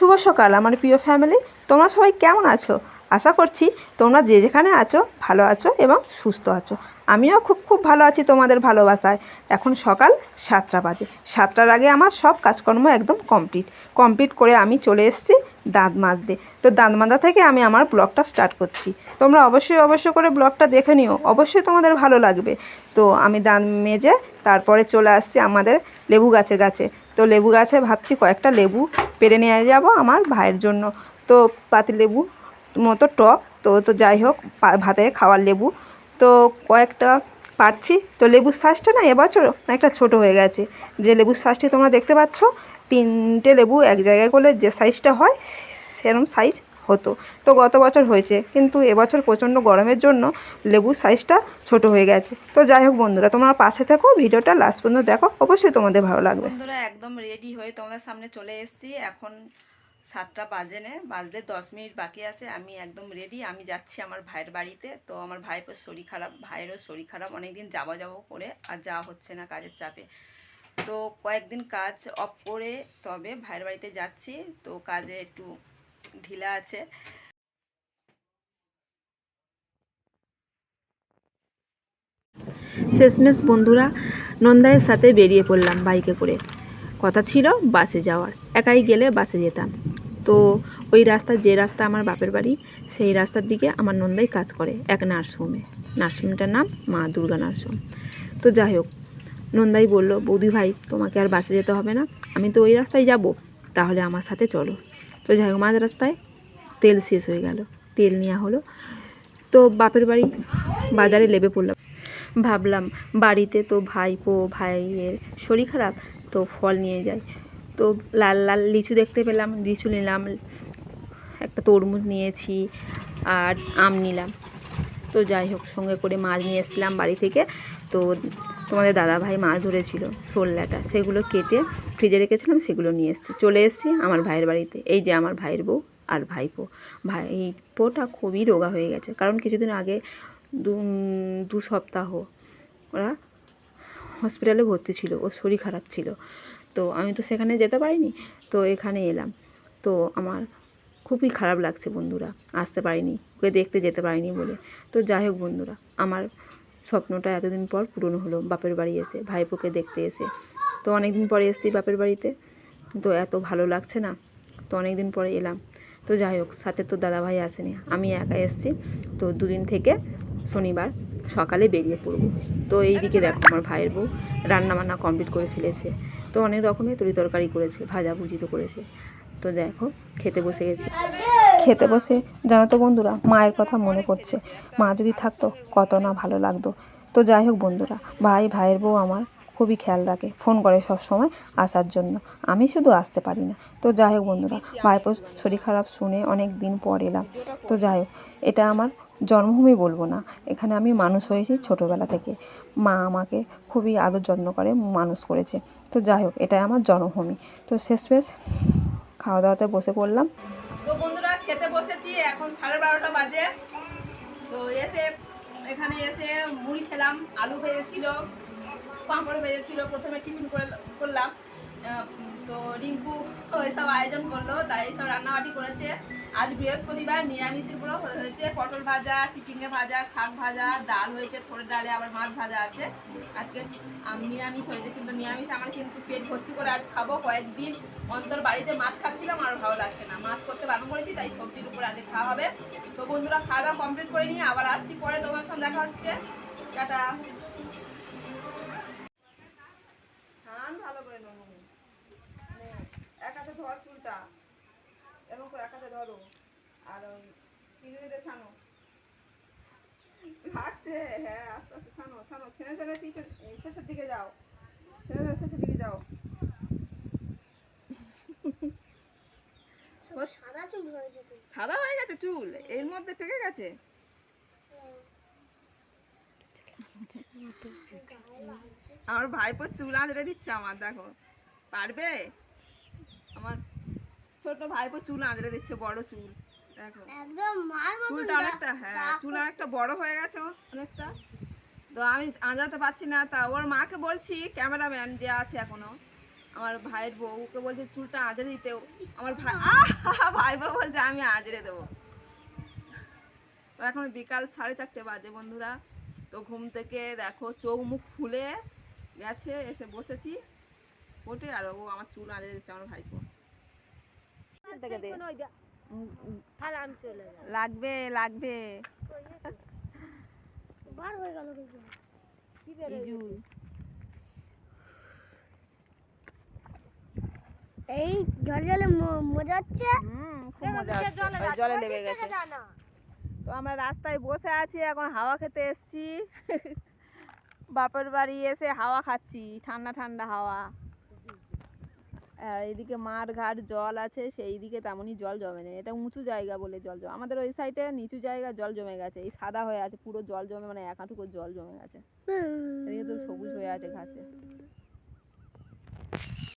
শুভ সকাল আমার প্রিয় ফ্যামিলি, তোমরা সবাই কেমন আছো? আশা করছি তোমরা যে যেখানে আছো ভালো আছো এবং সুস্থ আছো। আমিও খুব খুব ভালো আছি তোমাদের ভালোবাসায়। এখন সকাল 7টা বাজে। 7টার আগে আমার সব কাজকর্ম একদম কমপ্লিট করে আমি চলে এসেছি দাঁত মাজতে। তো দাঁত মাজা থেকে আমি আমার ব্লগটা স্টার্ট করছি। তোমরা অবশ্যই করে ব্লগটা দেখে নিও, অবশ্যই তোমাদের ভালো লাগবে। তো আমি দাঁত মেজে তারপরে চলে আসছি আমাদের লেবু গাছের কাছে। তো লেবু গাছে ভাবছি কয়েকটা লেবু পেরে নিয়ে যাব আমার ভাইয়ের জন্য। তো পাতিলেবু মতো টক, তো যাই হোক ভাতে খাওয়ার লেবু। তো কয়েকটা পারছি। তো লেবুর সাইজটা না এবছর অনেকটা ছোট হয়ে গেছে। যে লেবুর সাইজটি তোমরা দেখতে পাচ্ছ, 3টে লেবু এক জায়গায় করলে যে সাইজটা হয় সেরকম সাইজ হতো। তো গত বছর হয়েছে, কিন্তু এবছর প্রচণ্ড গরমের জন্য লেবুর সাইজটা ছোট হয়ে গেছে। তো যাই হোক বন্ধুরা, তোমরা পাশে থেকো, ভিডিওটা লাস্ট পর্যন্ত দেখো, অবশ্যই তোমাদের ভালো লাগবে। বন্ধুরা একদম রেডি হয়ে তোমাদের সামনে চলে এসেছি। এখন 7টা বাজতে 10 মিনিট বাকি আছে। আমি একদম রেডি, আমি যাচ্ছি আমার ভাইয়ের বাড়িতে। তো আমার ভাইয়ের শরীর খারাপ, ভাইয়েরও শরীর খারাপ, অনেকদিন যাবো করে আর যাওয়া হচ্ছে না কাজের চাপে। তো কয়েকদিন কাজ অফ করে তবে ভাইয়ের বাড়িতে যাচ্ছি। তো কাজে একটু ঢিলা আছে। শেষমেশ বন্ধুরা নন্দায়ের সাথে বেরিয়ে পড়লাম বাইকে করে। কথা ছিল বাসে যাওয়ার, একাই গেলে বাসে যেতাম। তো ওই রাস্তা, যে রাস্তা আমার বাপের বাড়ি, সেই রাস্তার দিকে আমার নন্দাই কাজ করে এক নার্সিংহোমটার নাম মা দুর্গা নার্সিংহোম। তো যাই হোক, নন্দাই বলল, বৌদি ভাই তোমাকে আর বাসে যেতে হবে না, আমি তো ওই রাস্তায় যাব, তাহলে আমার সাথে চলো। তো যাই হোক, মাঝ রাস্তায় তেল শেষ হয়ে গেল, তেল নেওয়া হলো। তো বাপের বাড়ি বাজারে লেবে পড়লাম। ভাবলাম বাড়িতে তো ভাইয়ের শরীর খারাপ, তো ফল নিয়ে যাই। তো লাল লাল লিচু দেখতে পেলাম, লিচু নিলাম, একটা তরমুজ নিয়েছি আর আম নিলাম। তো যাই হোক, সঙ্গে করে মাছ নিয়ে এসেছিলাম বাড়ি থেকে। তো তোমাদের দাদা ভাই মাছ ধরেছিল শোললাটা, সেগুলো কেটে ফ্রিজে রেখেছিলাম, সেগুলো নিয়ে চলে এসেছি আমার ভাইয়ের বাড়িতে। এই যে আমার ভাইয়ের বউ আর ভাইপোটা খুবই রোগা হয়ে গেছে, কারণ কিছুদিন আগে দু সপ্তাহ ওরা হসপিটালে ভর্তি ছিল, ওর শরীর খারাপ ছিল। তো আমি তো সেখানে যেতে পারিনি, তো এখানে এলাম। তো আমার খুবই খারাপ লাগছে বন্ধুরা, আসতে পারিনি, ওকে দেখতে যেতে পারিনি বলে। তো যাই হোক বন্ধুরা, আমার স্বপ্নটা এতদিন পর পূরণ হলো, বাপের বাড়ি এসে ভাইপোকে দেখতে এসে। তো অনেক দিন পরে এসেছি বাপের বাড়িতে, তো এত ভালো লাগছে না, তো অনেক দিন পরে এলাম। তো যাই হোক, সাথে তো দাদা ভাই আসেনি, আমি একা এসেছি। তো দুদিন থেকে শনিবার সকালে বেরিয়ে পড়ব। তো এই দিকে দেখো, আমার ভাইয়ের বউ রান্নাবান্না কমপ্লিট করে ফেলেছে। তো অনেক রকমের তরকারি করেছে, ভাজাভুজি তো করেছে। তো দেখো, খেতে বসে গেছি। খেতে বসে জানো তো বন্ধুরা, মায়ের কথা মনে পড়ছে। মা যদি থাকতো কত না ভালো লাগতো। তো যাই হোক বন্ধুরা, ভাইয়ের বউ আমার খুবই খেয়াল রাখে, ফোন করে সব সময় আসার জন্য, আমি শুধু আসতে পারি না। তো যাই হোক বন্ধুরা, ভাইপোর শরীর খারাপ শুনে অনেক দিন পর এলাম। তো যাই হোক, এটা আমার জন্মভূমি বলবো না, এখানে আমি মানুষ হয়েছি ছোটোবেলা থেকে। মা আমাকে খুবই আদর যত্ন করে মানুষ করেছে। তো যাই হোক, এটাই আমার জন্মভূমি। তো শেষমেশ খাওয়া দাওয়াতে বসে পড়লাম। তো বন্ধুরা খেতে বসেছি, এখন 12:30 বাজে। তো এখানে এসে মুড়ি খেলাম, আলু ভেজেছিল, পাঁপড় ভেজেছিল। প্রথমে টিফিন করলাম। তো রিঙ্কু এসব আয়োজন করলো, তাই এইসব রান্নাবাটি করেছে। আজ বৃহস্পতিবার, নিরামিষের পুরো হয়েছে পটল ভাজা, চিচিঙ্গে ভাজা, শাক ভাজা, ডাল হয়েছে, থোড়ের ডালে আবার মাছ ভাজা আছে। আজকে নিরামিষ হয়েছে, কিন্তু নিরামিষ আমার কিন্তু পেট ভর্তি করে আজ খাবো। কয়েকদিন অন্তর বাড়িতে মাছ খাচ্ছিলাম, আর ভালো লাগছে না, মাছ করতে বারণ করেছি, তাই সবজির উপর আজকে খাওয়া হবে। তো বন্ধুরা, খাওয়া দাওয়া কমপ্লিট করে নিয়ে আবার আসছি পরে, তোমার সঙ্গে দেখা হচ্ছে। টাটা। ভালো করে এক হাতে ধর চুলটা, এবং এক হাতে ধরো, আর চিংড়িতে ছানো লাগছে। হ্যাঁ, আস্তে আস্তে ছানো ছানো, ছেড়ে ছেড়ে শেষের দিকে যাও, শেষের দিকে যাও। সাদা চুল হয়েছে, সাদা হয়ে গেছে চুল, এর মধ্যে পেকে গেছে। আমার ভাইপো চুল আঁচড়ে দিচ্ছে আমার, দেখো পারবে? আমার ছোট ভাইপো চুল আঁচড়ে দিচ্ছে, বড় চুল, দেখো একদম মার মতো চুলটা অনেকটা, হ্যাঁ চুল অনেকটা বড় হয়ে গেছে অনেকটা। তো আমি আঁচড়াতে পারছি না, তা ওর মাকে বলছি, ক্যামেরাম্যান যে আছে এখনো, আমার ভাইয়ের বউকে বলছে চুলটা আঁচড়ে দিতেও, আমার ভাই বউ বলছে আমি আঁচড়ে দেবো। তো এখন বিকাল 4:30 বাজে বন্ধুরা। তো ঘুম থেকে দেখো চোখ মুখ ফুলে গেছে, এসে বসেছি ওঠে, আর ও আমার চুল আঁচড়ে দিচ্ছে আমার ভাইপো। লাগবে লাগবে বার হয়ে গেল ইজু। এই জল জলে মজা হচ্ছে। খুব মজা হচ্ছে, ওই জলে লেগে গেছে। তো আমরা রাস্তায় বসে আছি, এখন হাওয়া খেতে এসেছি। বাপের বাড়ি এসে হাওয়া খাচ্ছি, ঠান্ডা ঠান্ডা হাওয়া। আর এদিকে মাঠ ঘাট জল আছে, সেই দিকে তেমনই জল জমে নেই, এটা উঁচু জায়গা বলে জল জমে। আমাদের ওই সাইডে নিচু জায়গা, জল জমে গেছে, এই সাদা হয়ে আছে পুরো, জল জমে মানে 1 হাঁটু জল জমে গেছে। এদিকে তো সবুজ হয়ে আছে ঘাসে।